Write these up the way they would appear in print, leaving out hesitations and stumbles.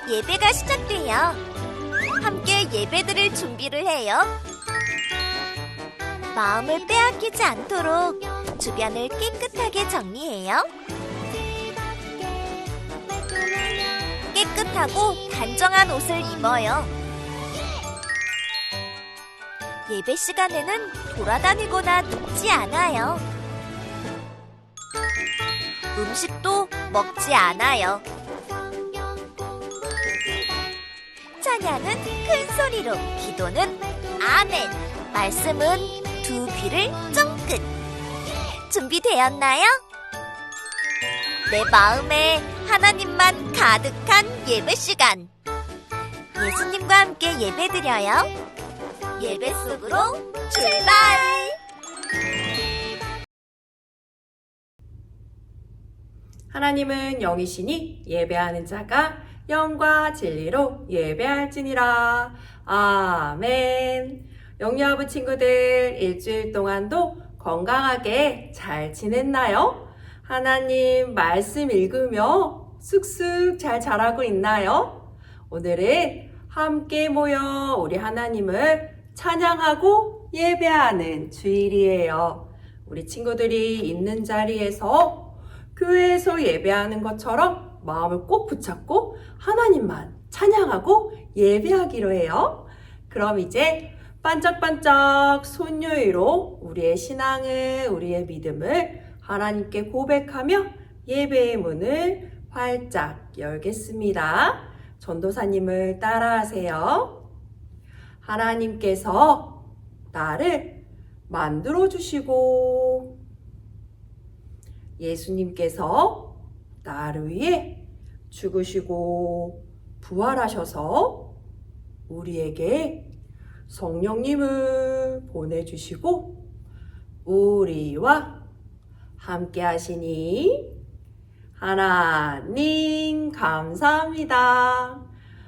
예배가 시작돼요. 함께 예배드릴 준비를 해요. 마음을 빼앗기지 않도록 주변을 깨끗하게 정리해요. 깨끗하고 단정한 옷을 입어요. 예배 시간에는 돌아다니거나 눕지 않아요. 음식도 먹지 않아요. 찬양은 큰 소리로, 기도는 아멘, 말씀은 두 귀를 쫑긋. 준비되었나요? 내 마음에 하나님만 가득한 예배 시간. 예수님과 함께 예배드려요. 예배 속으로 출발! 하나님은 영이시니 예배하는 자가 영과 진리로 예배할지니라. 아멘. 영유아부 친구들, 일주일 동안도 건강하게 잘 지냈나요? 하나님 말씀 읽으며 쑥쑥 잘 자라고 있나요? 오늘은 함께 모여 우리 하나님을 찬양하고 예배하는 주일이에요. 우리 친구들이 있는 자리에서 교회에서 예배하는 것처럼 마음을 꼭 붙잡고 하나님만 찬양하고 예배하기로 해요. 그럼 이제 반짝반짝 손녀위로 우리의 신앙을, 우리의 믿음을 하나님께 고백하며 예배의 문을 활짝 열겠습니다. 전도사님을 따라하세요. 하나님께서 나를 만들어주시고 예수님께서 나를 위해 죽으시고 부활하셔서 우리에게 성령님을 보내주시고 우리와 함께 하시니 하나님 감사합니다.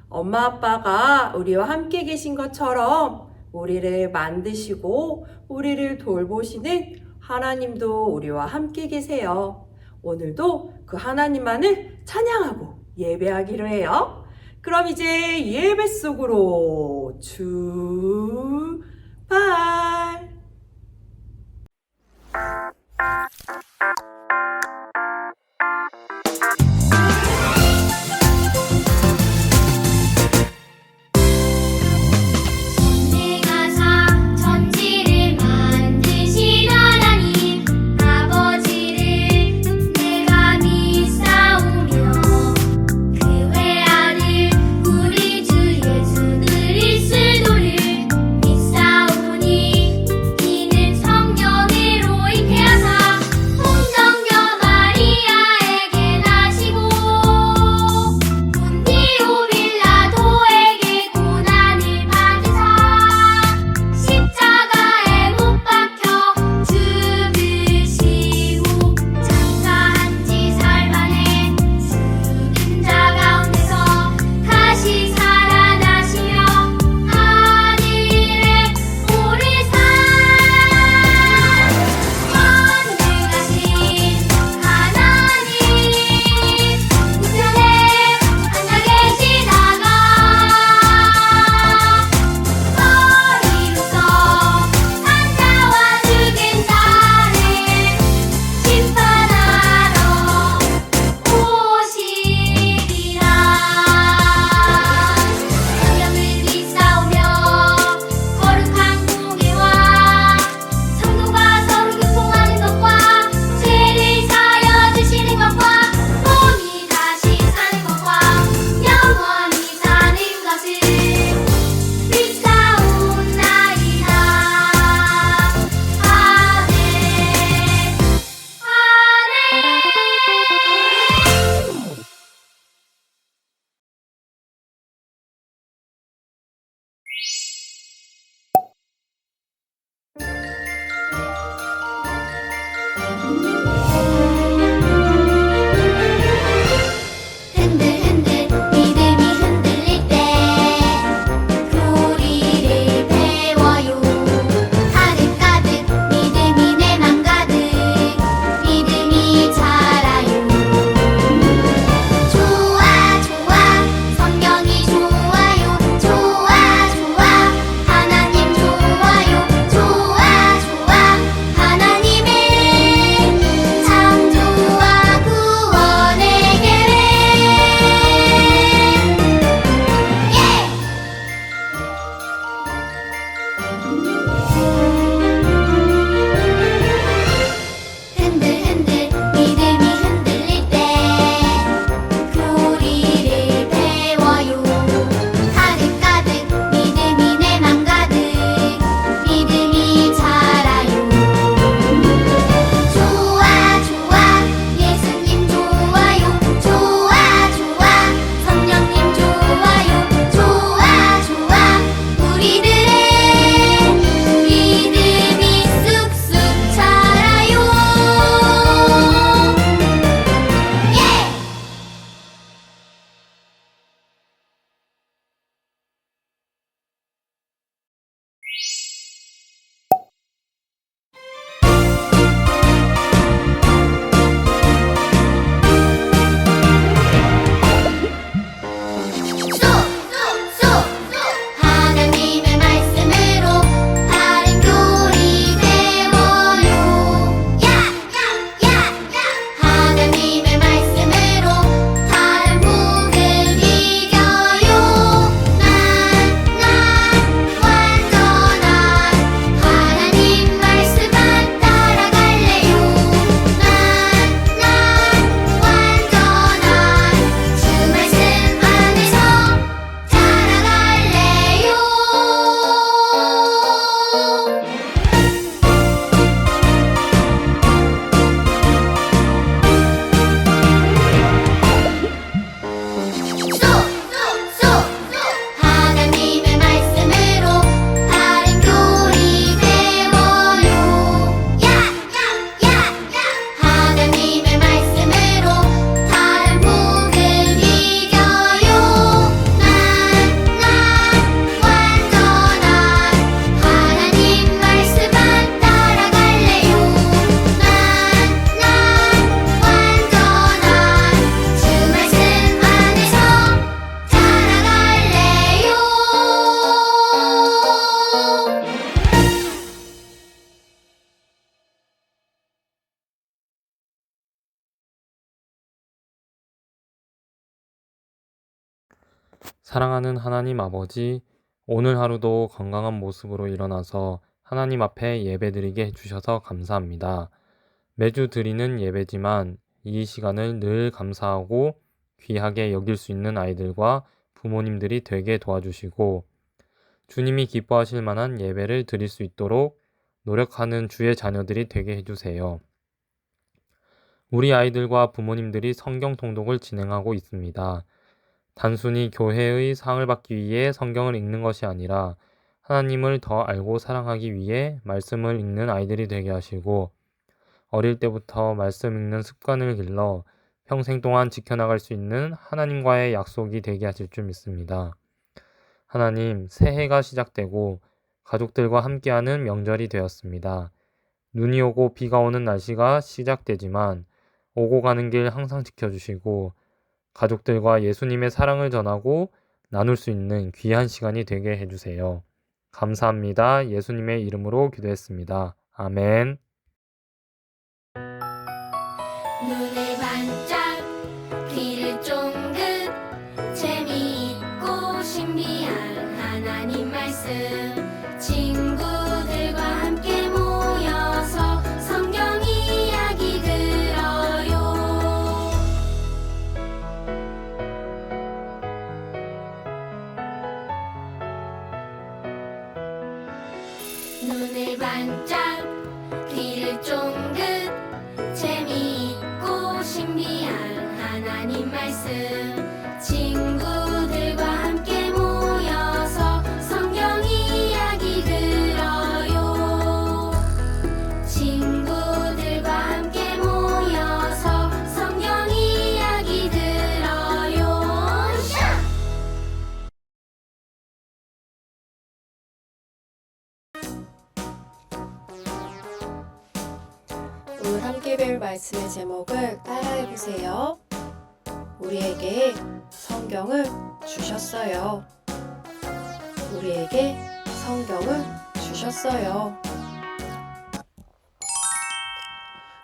엄마 아빠가 우리와 함께 계신 것처럼 우리를 만드시고 우리를 돌보시는 하나님도 우리와 함께 계세요. 오늘도 그 하나님만을 찬양하고 예배하기로 해요. 그럼 이제 예배 속으로 출발! 성경 사랑하는 하나님 아버지, 오늘 하루도 건강한 모습으로 일어나서 하나님 앞에 예배드리게 해주셔서 감사합니다. 매주 드리는 예배지만 이 시간을 늘 감사하고 귀하게 여길 수 있는 아이들과 부모님들이 되게 도와주시고 주님이 기뻐하실 만한 예배를 드릴 수 있도록 노력하는 주의 자녀들이 되게 해주세요. 우리 아이들과 부모님들이 성경 통독을 진행하고 있습니다. 단순히 교회의 상을 받기 위해 성경을 읽는 것이 아니라 하나님을 더 알고 사랑하기 위해 말씀을 읽는 아이들이 되게 하시고 어릴 때부터 말씀 읽는 습관을 길러 평생 동안 지켜나갈 수 있는 하나님과의 약속이 되게 하실 줄 믿습니다. 하나님, 새해가 시작되고 가족들과 함께하는 명절이 되었습니다. 눈이 오고 비가 오는 날씨가 시작되지만 오고 가는 길 항상 지켜주시고 가족들과 예수님의 사랑을 전하고 나눌 수 있는 귀한 시간이 되게 해주세요. 감사합니다. 예수님의 이름으로 기도했습니다. 아멘. 눈을 반짝 귀를 쫑긋 재미있고 신비한 하나님 말씀 친구들과 함께 모여서 성경 이야기 들어요. 눈을 반짝 귀를 쫑긋 재미있고 신비한 하나님 말씀 친구들과 함께 모여서 성경 이야기 들어요. 친구들과 함께 모여서 성경 이야기 들어요. 샤! 오늘 함께 배울 말씀의 제목을 따라해 보세요. 우리에게 성경을 주셨어요. 우리에게 성경을 주셨어요.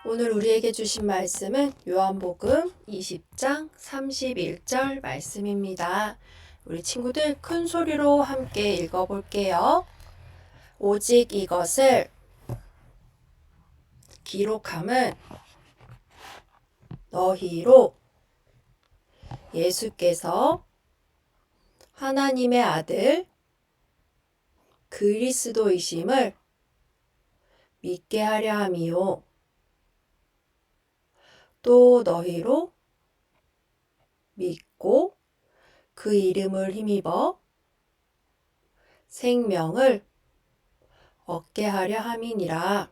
오늘 우리에게 주신 말씀은 요한복음 20장 31절 말씀입니다. 우리 친구들 큰 소리로 함께 읽어볼게요. 오직 이것을 기록함은 너희로 예수께서 하나님의 아들 그리스도이심을 믿게 하려 함이요. 또 너희로 믿고 그 이름을 힘입어 생명을 얻게 하려 함이니라.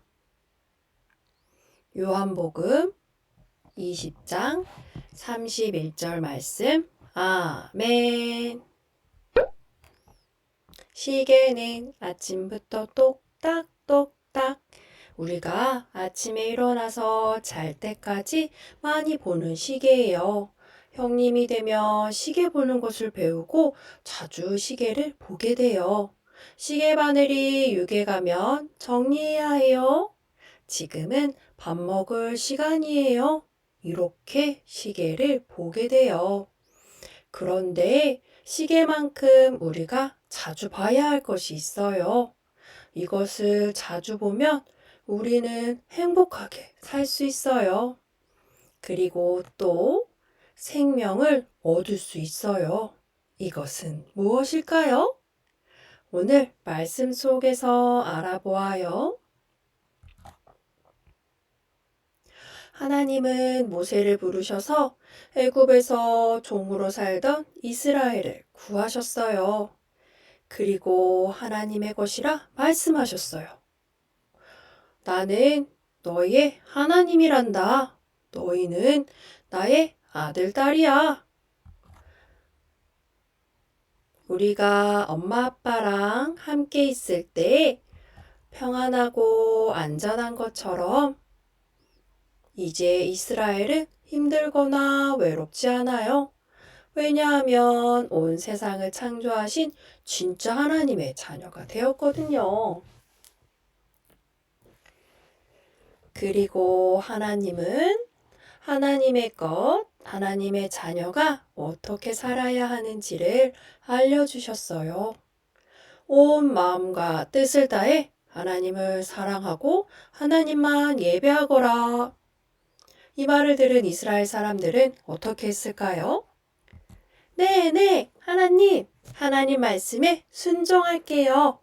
요한복음 20장 31절 말씀. 아멘. 시계는 아침부터 똑딱똑딱 우리가 아침에 일어나서 잘 때까지 많이 보는 시계예요. 형님이 되면 시계 보는 것을 배우고 자주 시계를 보게 돼요. 시계 바늘이 6에 가면 정리해야 해요. 지금은 밥 먹을 시간이에요. 이렇게 시계를 보게 돼요. 그런데 시계만큼 우리가 자주 봐야 할 것이 있어요. 이것을 자주 보면 우리는 행복하게 살 수 있어요. 그리고 또 생명을 얻을 수 있어요. 이것은 무엇일까요? 오늘 말씀 속에서 알아보아요. 하나님은 모세를 부르셔서 애굽에서 종으로 살던 이스라엘을 구하셨어요. 그리고 하나님의 것이라 말씀하셨어요. 나는 너희의 하나님이란다. 너희는 나의 아들, 딸이야. 우리가 엄마, 아빠랑 함께 있을 때 평안하고 안전한 것처럼 이제 이스라엘은 힘들거나 외롭지 않아요. 왜냐하면 온 세상을 창조하신 진짜 하나님의 자녀가 되었거든요. 그리고 하나님은 하나님의 것, 하나님의 자녀가 어떻게 살아야 하는지를 알려주셨어요. 온 마음과 뜻을 다해 하나님을 사랑하고 하나님만 예배하거라. 이 말을 들은 이스라엘 사람들은 어떻게 했을까요? 네, 하나님 말씀에 순종할게요.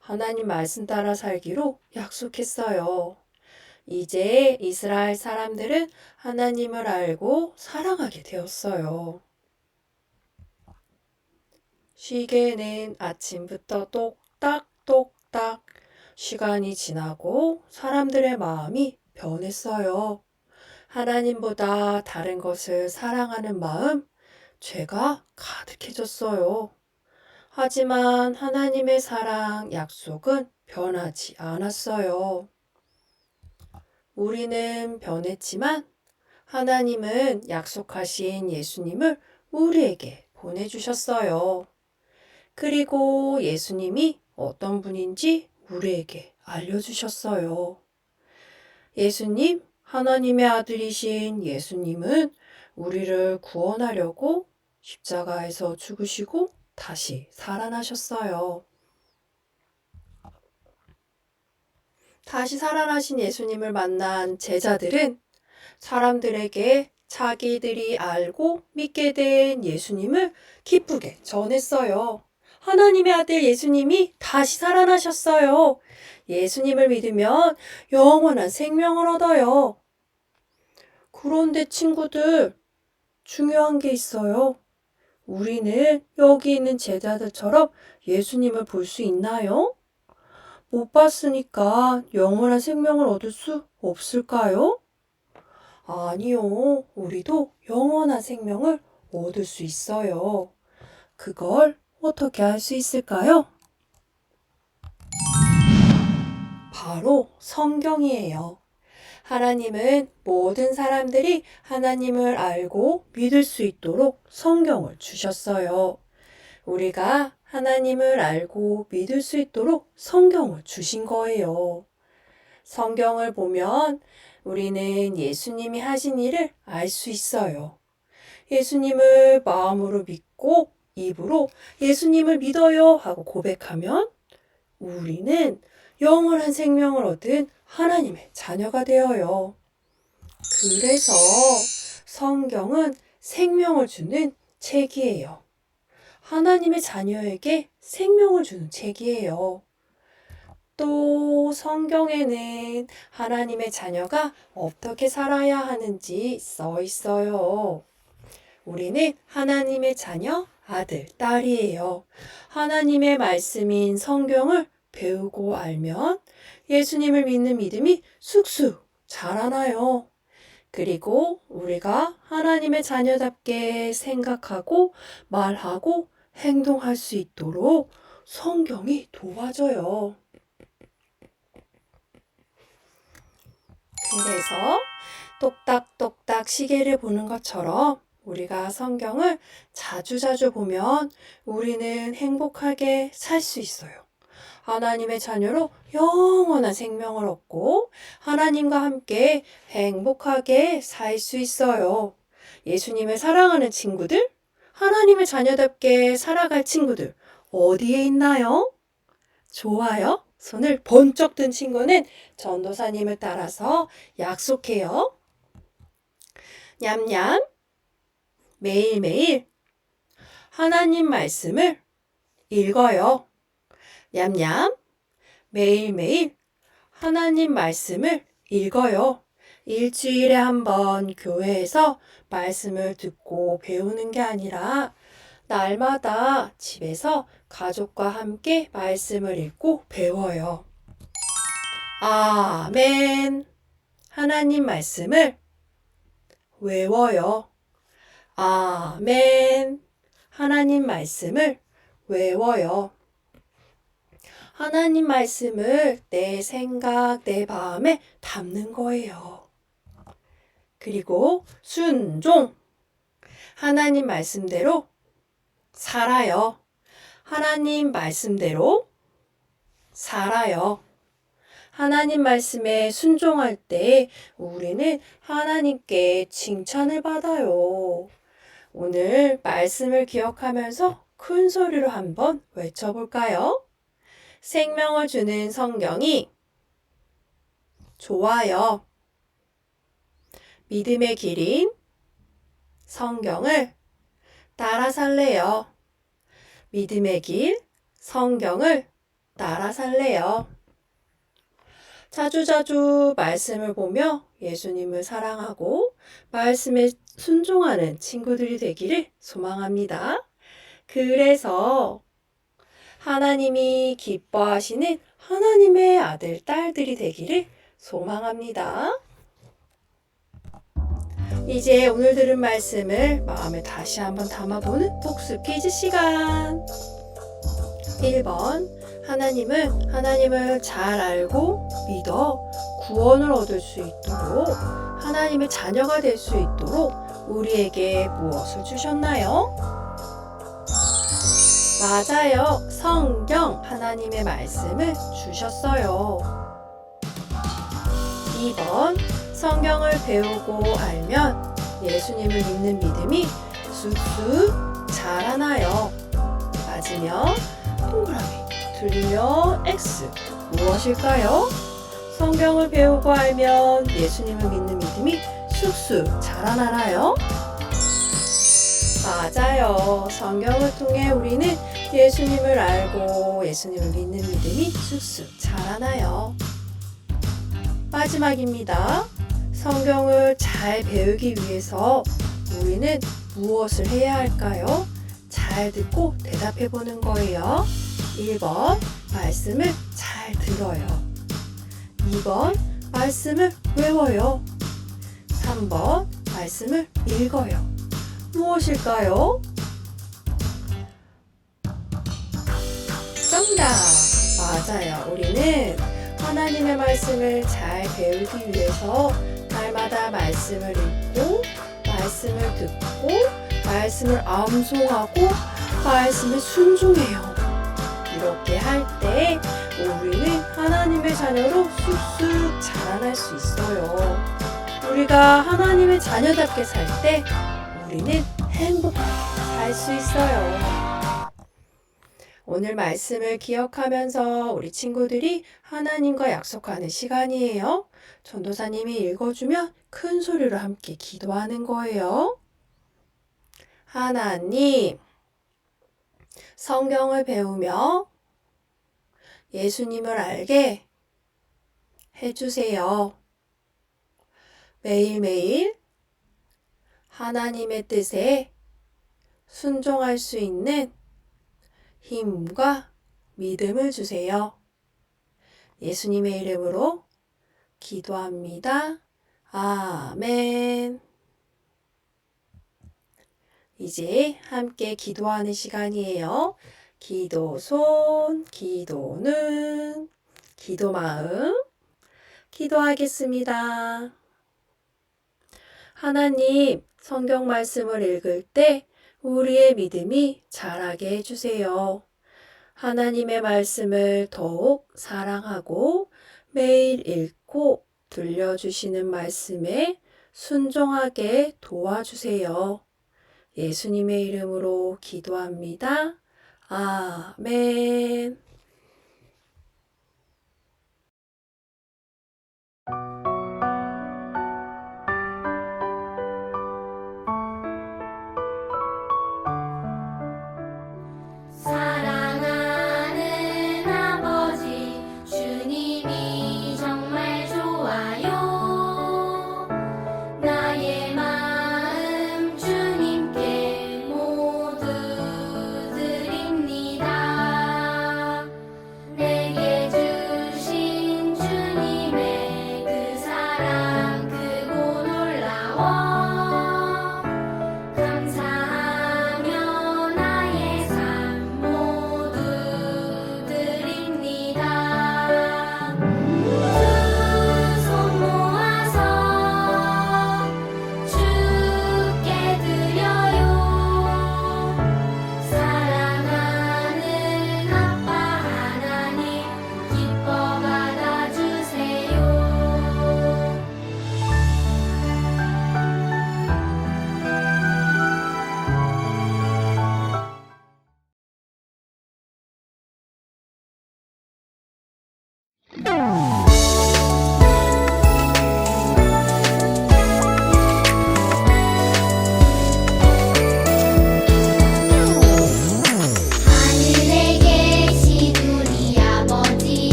하나님 말씀 따라 살기로 약속했어요. 이제 이스라엘 사람들은 하나님을 알고 사랑하게 되었어요. 시계는 아침부터 똑딱똑딱 시간이 지나고 사람들의 마음이 변했어요. 하나님보다 다른 것을 사랑하는 마음, 죄가 가득해졌어요. 하지만 하나님의 사랑 약속은 변하지 않았어요. 우리는 변했지만 하나님은 약속하신 예수님을 우리에게 보내주셨어요. 그리고 예수님이 어떤 분인지 우리에게 알려주셨어요. 예수님, 하나님의 아들이신 예수님은 우리를 구원하려고 십자가에서 죽으시고 다시 살아나셨어요. 다시 살아나신 예수님을 만난 제자들은 사람들에게 자기들이 알고 믿게 된 예수님을 기쁘게 전했어요. 하나님의 아들 예수님이 다시 살아나셨어요. 예수님을 믿으면 영원한 생명을 얻어요. 그런데 친구들, 중요한 게 있어요. 우리는 여기 있는 제자들처럼 예수님을 볼 수 있나요? 못 봤으니까 영원한 생명을 얻을 수 없을까요? 아니요, 우리도 영원한 생명을 얻을 수 있어요. 그걸 어떻게 할 수 있을까요? 바로 성경이에요. 하나님은 모든 사람들이 하나님을 알고 믿을 수 있도록 성경을 주셨어요. 우리가 하나님을 알고 믿을 수 있도록 성경을 주신 거예요. 성경을 보면 우리는 예수님이 하신 일을 알 수 있어요. 예수님을 마음으로 믿고 입으로 예수님을 믿어요 하고 고백하면 우리는 영원한 생명을 얻은 하나님의 자녀가 되어요. 그래서 성경은 생명을 주는 책이에요. 하나님의 자녀에게 생명을 주는 책이에요. 또 성경에는 하나님의 자녀가 어떻게 살아야 하는지 써 있어요. 우리는 하나님의 자녀, 아들, 딸이에요. 하나님의 말씀인 성경을 배우고 알면 예수님을 믿는 믿음이 쑥쑥 자라나요. 그리고 우리가 하나님의 자녀답게 생각하고 말하고 행동할 수 있도록 성경이 도와줘요. 그래서 똑딱똑딱 시계를 보는 것처럼 우리가 성경을 자주자주 보면 우리는 행복하게 살 수 있어요. 하나님의 자녀로 영원한 생명을 얻고 하나님과 함께 행복하게 살 수 있어요. 예수님을 사랑하는 친구들, 하나님의 자녀답게 살아갈 친구들 어디에 있나요? 좋아요. 손을 번쩍 든 친구는 전도사님을 따라서 약속해요. 냠냠. 매일매일 하나님 말씀을 읽어요. 냠냠. 매일매일 하나님 말씀을 읽어요. 일주일에 한 번 교회에서 말씀을 듣고 배우는 게 아니라 날마다 집에서 가족과 함께 말씀을 읽고 배워요. 아멘. 하나님 말씀을 외워요. 아멘. 하나님 말씀을 외워요. 하나님 말씀을 내 생각, 내 마음에 담는 거예요. 그리고 순종. 하나님 말씀대로 살아요. 하나님 말씀대로 살아요. 하나님 말씀에 순종할 때 우리는 하나님께 칭찬을 받아요. 오늘 말씀을 기억하면서 큰 소리로 한번 외쳐볼까요? 생명을 주는 성경이 좋아요. 믿음의 길인 성경을 따라 살래요. 믿음의 길, 성경을 따라 살래요. 자주자주 말씀을 보며 예수님을 사랑하고 말씀에 순종하는 친구들이 되기를 소망합니다. 그래서 하나님이 기뻐하시는 하나님의 아들, 딸들이 되기를 소망합니다. 이제 오늘 들은 말씀을 마음에 다시 한번 담아보는 복습 퀴즈 시간. 1번, 하나님은 하나님을 잘 알고 믿어 구원을 얻을 수 있도록 하나님의 자녀가 될 수 있도록 우리에게 무엇을 주셨나요? 맞아요. 성경, 하나님의 말씀을 주셨어요. 2번, 성경을 배우고 알면 예수님을 믿는 믿음이 쑥쑥 자라나요. 맞으면 동그라미, 틀리면 X. 무엇일까요? 성경을 배우고 알면 예수님을 믿는 믿음이 쑥쑥 자라나나요? 맞아요. 성경을 통해 우리는 예수님을 알고 예수님을 믿는 믿음이 쑥쑥 자라나요. 마지막입니다. 성경을 잘 배우기 위해서 우리는 무엇을 해야 할까요? 잘 듣고 대답해 보는 거예요. 1번, 말씀을 잘 들어요. 2번, 말씀을 외워요. 3번, 말씀을 읽어요. 무엇일까요? 정답! 맞아요. 우리는 하나님의 말씀을 잘 배우기 위해서 날마다 말씀을 읽고, 말씀을 듣고, 말씀을 암송하고, 말씀에 순종해요. 이렇게 할 때 우리는 하나님의 자녀로 쑥쑥 자라날 수 있어요. 우리가 하나님의 자녀답게 살 때 우리는 행복하게 살 수 있어요. 오늘 말씀을 기억하면서 우리 친구들이 하나님과 약속하는 시간이에요. 전도사님이 읽어주면 큰 소리로 함께 기도하는 거예요. 하나님, 성경을 배우며 예수님을 알게 해주세요. 매일매일 하나님의 뜻에 순종할 수 있는 힘과 믿음을 주세요. 예수님의 이름으로 기도합니다. 아멘. 이제 함께 기도하는 시간이에요. 기도 손, 기도 눈, 기도 마음, 기도하겠습니다. 하나님, 성경 말씀을 읽을 때 우리의 믿음이 자라게 해주세요. 하나님의 말씀을 더욱 사랑하고 매일 읽고 들려주시는 말씀에 순종하게 도와주세요. 예수님의 이름으로 기도합니다. 아멘.